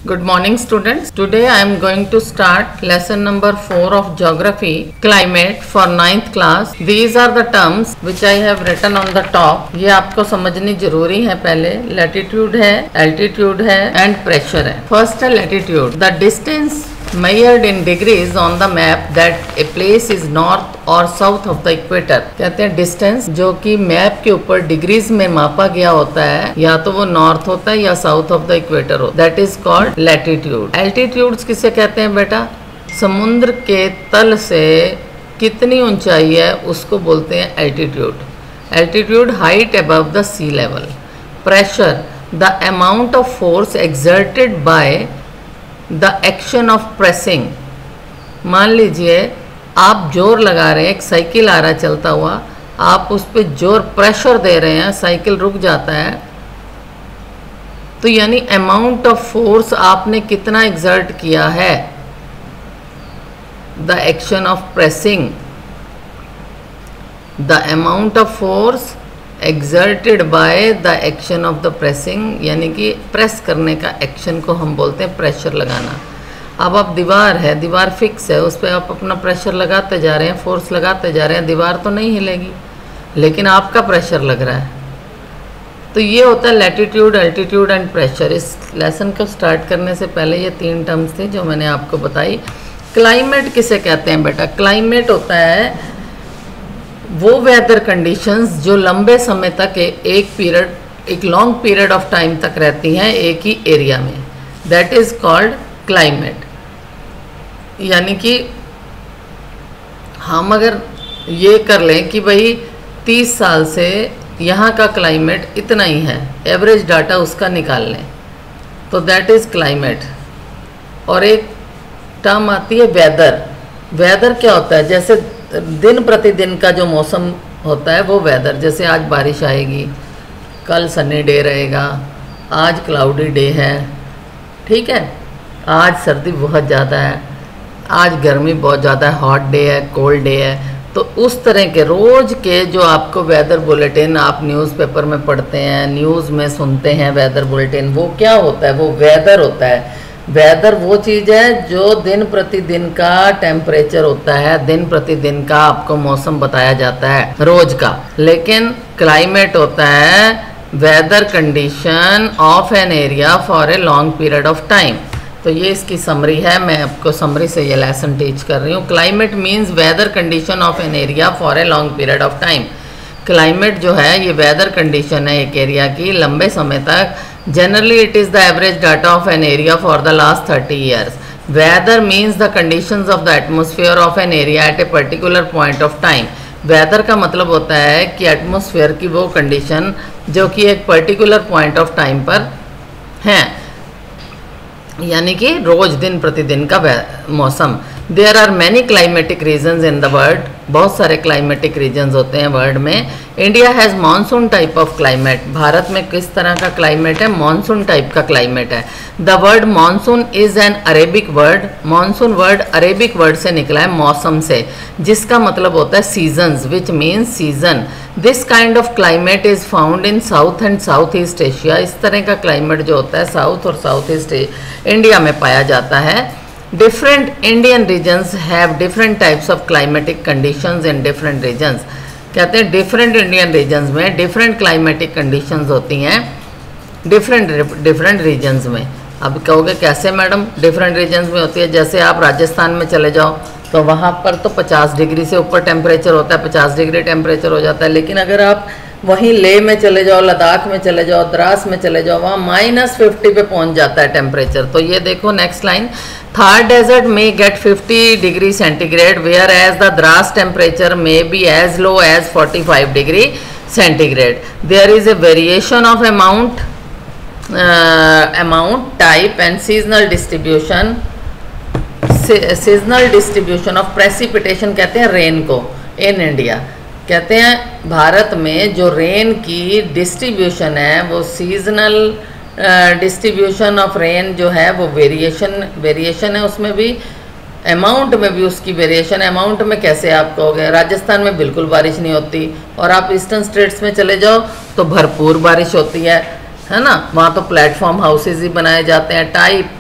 Good morning students. Today I am going to start lesson number 4 of geography, climate for 9th class. These are the terms which I have written on the top. ये आपको समझनी जरूरी है पहले. Latitude है, altitude है and pressure है. First है latitude. The distance measured in degrees on the map that a place is north or south of the equator. कहते हैं डिस्टेंस जो कि मैप के ऊपर डिग्रीज में मापा गया होता है, या तो वो नॉर्थ होता है या साउथ ऑफ द इक्वेटर होता है. That is called latitude. Altitudes किसे कहते हैं बेटा? समुद्र के तल से कितनी ऊंचाई है उसको बोलते हैं altitude. Altitude height above the sea level. Pressure the amount of force exerted by the action of pressing. मान लीजिए आप जोर लगा रहे हैं, एक साइकिल आ रहा है चलता हुआ, आप उस पर जोर प्रेशर दे रहे हैं, साइकिल रुक जाता है, तो यानी अमाउंट ऑफ फोर्स आपने कितना एक्सर्ट किया है. The action of pressing, the amount of force exerted by the action of the pressing, यानी कि प्रेस करने का एक्शन को हम बोलते हैं प्रेशर लगाना. अब आप दीवार है, दीवार फिक्स है, उस पर आप अपना प्रेशर लगाते जा रहे हैं, फोर्स लगाते जा रहे हैं, दीवार तो नहीं हिलेगी लेकिन आपका प्रेशर लग रहा है. तो ये होता है लैटिट्यूड, एल्टीट्यूड एंड प्रेशर. इस लेसन को स्टार्ट करने से पहले ये 3 टर्म्स थे जो मैंने आपको बताई. क्लाइमेट किसे कहते हैं बेटा? क्लाइमेट होता है वो वेदर कंडीशंस जो लंबे समय तक एक लॉन्ग पीरियड ऑफ टाइम तक रहती हैं एक ही एरिया में. That is called climate. यानी कि हम अगर ये कर लें कि भाई 30 साल से यहाँ का क्लाइमेट इतना ही है, एवरेज डाटा उसका निकाल लें, तो दैट इज़ क्लाइमेट. और एक टर्म आती है वेदर. वेदर क्या होता है? जैसे दिन प्रतिदिन का जो मौसम होता है वो वेदर. जैसे आज बारिश आएगी, कल सनी डे रहेगा, आज क्लाउडी डे है, ठीक है, आज सर्दी बहुत ज़्यादा है, आज गर्मी बहुत ज़्यादा है, हॉट डे है, कोल्ड डे है. तो उस तरह के रोज़ के जो आपको वेदर बुलेटिन आप न्यूज़पेपर में पढ़ते हैं, न्यूज़ में सुनते हैं वेदर बुलेटिन, वो क्या होता है? वो वेदर होता है. वेदर वो चीज़ है जो दिन प्रतिदिन का टेम्परेचर होता है, दिन प्रतिदिन का आपको मौसम बताया जाता है रोज़ का. लेकिन क्लाइमेट होता है weather condition of an area for a long period of time. तो ये इसकी समरी है, मैं आपको समरी से ये लेसन टीच कर रही हूँ. Climate means weather condition of an area for a long period of time. Climate जो है ये वेदर कंडीशन है एक एरिया की लंबे समय तक. Generally it is the average data of an area for the last 30 years. Weather means the conditions of the atmosphere of an area at a particular point of time. Weather का मतलब होता है कि atmosphere की वो condition जो कि एक पर्टिकुलर पॉइंट ऑफ टाइम पर हैं, यानी कि रोज दिन प्रतिदिन का मौसम. There are many climatic regions in the world. बहुत सारे क्लाइमेटिक रीजन्स होते हैं वर्ल्ड में. India has monsoon type of climate. भारत में किस तरह का क्लाइमेट है? मानसून टाइप का क्लाइमेट है. The word monsoon is an Arabic word. Monsoon word Arabic word से निकला है, मौसम से, जिसका मतलब होता है seasons, which means season. This kind of climate is found in south and south east Asia. इस तरह का क्लाइमेट जो होता है साउथ और साउथ ईस्ट इंडिया में पाया जाता है. Different Indian regions have different types of climatic conditions in different regions. कहते हैं डिफरेंट इंडियन रीजन्स में डिफरेंट क्लाइमेटिक कंडीशंस होती हैं डिफरेंट रीजन्स में. अब कहोगे कैसे मैडम डिफरेंट रीजन्स में होती है? जैसे आप राजस्थान में चले जाओ तो वहाँ पर तो 50 डिग्री से ऊपर टेम्परेचर होता है, 50 डिग्री टेम्परेचर हो जाता है. लेकिन अगर आप वहीं लेह में चले जाओ, लद्दाख में चले जाओ, द्रास में चले जाओ, वहाँ -50 पे पहुँच जाता है टेम्परेचर. तो ये देखो नेक्स्ट लाइन. थार डेजर्ट में get 50 degree centigrade where as the Dras temperature में be as low as 45 degree centigrade. There is a variation of amount type and seasonal distribution. Seasonal distribution of precipitation कहते हैं rain को in India. कहते हैं भारत में जो rain की distribution है वो सीजनल डिस्ट्रीब्यूशन ऑफ रेन जो है वो वेरिएशन है. उसमें भी अमाउंट में भी उसकी वेरिएशन है. अमाउंट में कैसे आप कहोगे? राजस्थान में बिल्कुल बारिश नहीं होती और आप ईस्टर्न स्टेट्स में चले जाओ तो भरपूर बारिश होती है ना. वहाँ तो प्लेटफॉर्म हाउसेज ही बनाए जाते हैं. टाइप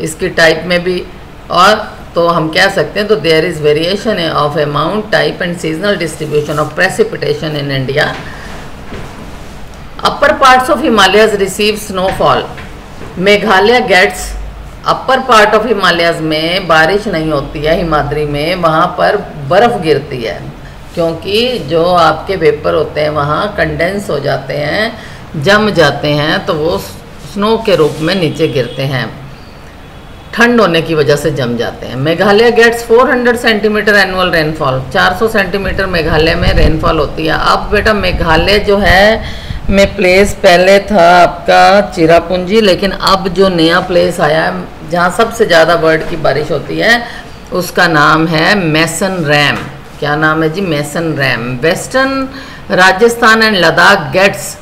इसकी टाइप में भी, और तो हम कह सकते हैं तो there is variation of amount, type and seasonal distribution of precipitation in India. Upper parts of Himalayas receive snowfall. Meghalaya gets, upper part of Himalayas में बारिश नहीं होती है, हिमाद्री में वहाँ पर बर्फ़ गिरती है, क्योंकि जो आपके वेपर होते हैं वहाँ कंडेंस हो जाते हैं, जम जाते हैं, तो वो स्नो के रूप में नीचे गिरते हैं, ठंड होने की वजह से जम जाते हैं। Meghalaya gets 400 centimetre annual rainfall. 400 centimetre Meghalaya में रेनफॉल होती है। अब बेटा मेघालय जो है में प्लेस पहले था आपका चिरापुंजी, लेकिन अब जो नया प्लेस आया है जहाँ सबसे ज़्यादा बर्ड की बारिश होती है उसका नाम है मैसन रैम। क्या नाम है जी? Mawsynram. Western Rajasthan and Ladakh gets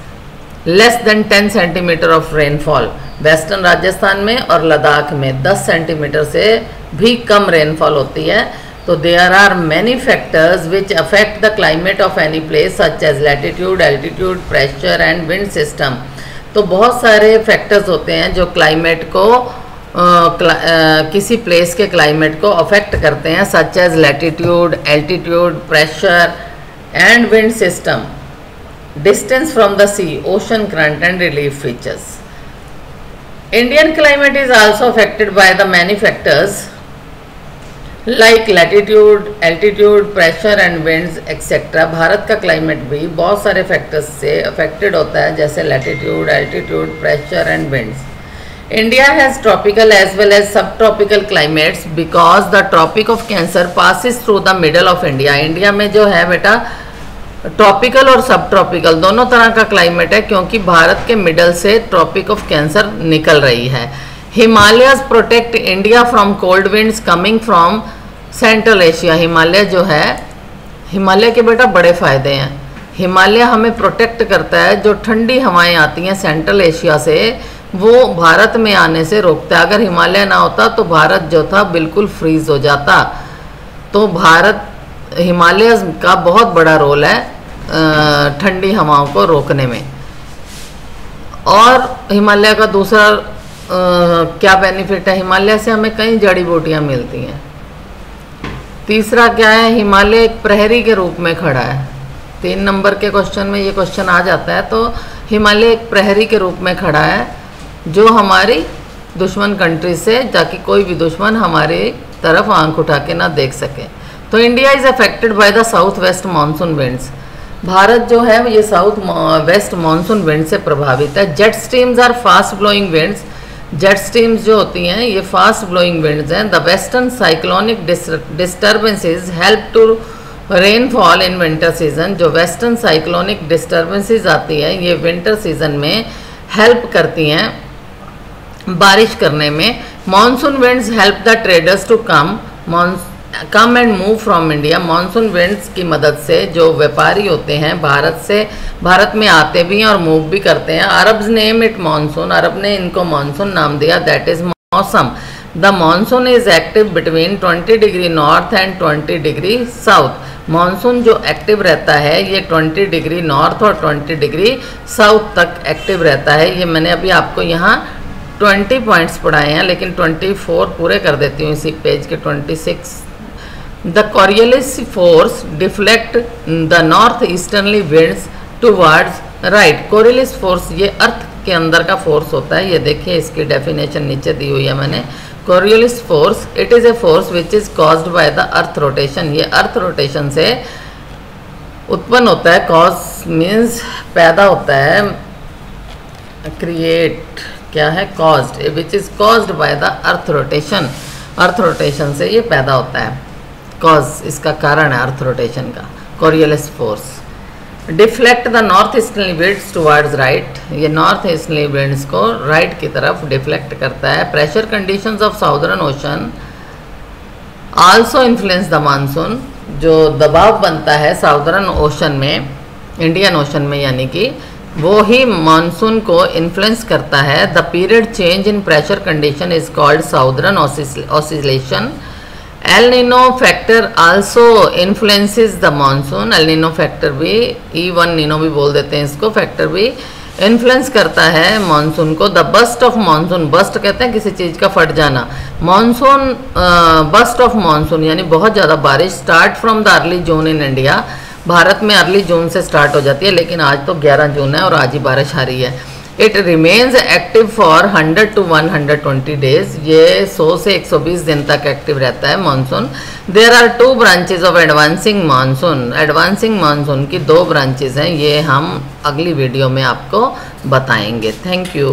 less than 10 centimetre of rainfall. Western Rajasthan में और लद्दाख में 10 सेंटीमीटर से भी कम रेनफॉल होती है। तो there are many factors which affect the climate of any place such as latitude, altitude, pressure and wind system. तो बहुत सारे फैक्टर्स होते हैं जो क्लाइमेट को किसी प्लेस के क्लाइमेट को अफेक्ट करते हैं, such as latitude, altitude, pressure and wind system, distance from the sea, ocean current and relief features. Indian climate is also affected by the many factors like latitude, altitude, pressure and winds etc. Bharat का climate भी बहुत सारे factors से affected होता है, जैसे latitude, altitude, pressure and winds. India has tropical as well as subtropical climates because the Tropic of Cancer passes through the middle of India. India में जो है बेटा ट्रॉपिकल और सब ट्रॉपिकल दोनों तरह का क्लाइमेट है, क्योंकि भारत के मिडल से ट्रॉपिक ऑफ कैंसर निकल रही है। Himalayas protect India from cold winds coming from central Asia. Himalaya जो है, हिमालय के बेटा बड़े फ़ायदे हैं। हिमालय हमें प्रोटेक्ट करता है, जो ठंडी हवाएं आती हैं सेंट्रल एशिया से वो भारत में आने से रोकता है। अगर हिमालय ना होता तो भारत जो था बिल्कुल फ्रीज हो जाता। तो भारत, हिमालय का बहुत बड़ा रोल है ठंडी हवाओं को रोकने में। और हिमालय का दूसरा क्या बेनिफिट है? हिमालय से हमें कई जड़ी बूटियां मिलती हैं। तीसरा क्या है? हिमालय एक प्रहरी के रूप में खड़ा है। 3 नंबर के क्वेश्चन में ये क्वेश्चन आ जाता है। तो हिमालय एक प्रहरी के रूप में खड़ा है जो हमारी दुश्मन कंट्री से, ताकि कोई भी दुश्मन हमारी तरफ आंख उठा के ना देख सके। तो India is affected by the south west monsoon winds. Bharat जो है ये साउथ वेस्ट मानसून विंड से प्रभावित है। Jet streams are fast blowing winds. Jet streams जो होती हैं ये फास्ट ब्लोइंग विंड्स हैं। The western cyclonic disturbances help to rainfall in winter season. जो वेस्टर्न साइक्लोनिक डिस्टर्बेंसेज आती है ये विंटर सीजन में हेल्प करती हैं बारिश करने में। Monsoon winds help the traders to come and move from India. Monsoon winds की मदद से जो व्यापारी होते हैं भारत में आते भी हैं और मूव भी करते हैं। Arabs name it monsoon. अरब ने इनको मानसून नाम दिया, that is mausam. The monsoon is active between 20 degree north and 20 degree south. Monsoon जो एक्टिव रहता है ये 20 डिग्री नॉर्थ और 20 डिग्री साउथ तक एक्टिव रहता है। ये मैंने अभी आपको यहाँ 20 पॉइंट्स पढ़ाए हैं, लेकिन 24 पूरे कर देती हूँ इसी पेज के 26। The Coriolis force deflect the north easterly winds towards right. Coriolis force ये अर्थ के अंदर का फोर्स होता है। ये देखिए इसकी डेफिनेशन नीचे दी हुई है मैंने। Coriolis force, it is a force which is caused by the earth rotation. ये अर्थ रोटेशन से उत्पन्न होता है। cause means पैदा होता है, create क्या है? caused, which is caused by the earth rotation. Earth rotation से ये पैदा होता है। कॉज इसका कारण है अर्थ रोटेशन का। Coriolis force deflect the north easterly winds towards right. ये नॉर्थ ईस्टर्ली विंड्स को राइट की तरफ डिफ्लेक्ट करता है। Pressure conditions of southern ocean also influence the monsoon. जो दबाव बनता है साउदर्न ओशन में, इंडियन ओशन में, यानी कि वो ही मानसून को इन्फ्लुएंस करता है। The period change in pressure condition is called southern oscillation. El Nino factor also influences the monsoon. El Nino factor भी, E1 नीनो भी बोल देते हैं इसको, फैक्टर भी इन्फ्लुएंस करता है मानसून को। The burst of monsoon, burst कहते हैं किसी चीज़ का फट जाना, मानसून बस्ट ऑफ मानसून यानी बहुत ज़्यादा बारिश start from the early June in India. Bharat में अर्ली जून से स्टार्ट हो जाती है, लेकिन आज तो 11 जून है और आज ही बारिश आ रही है। It remains active for 100 to 120 days, ये 100 से 120 दिन तक एक्टिव रहता है monsoon. There are 2 branches of advancing monsoon, advancing monsoon की 2 ब्रांचेज हैं, ये हम अगली वीडियो में आपको बताएंगे। Thank you.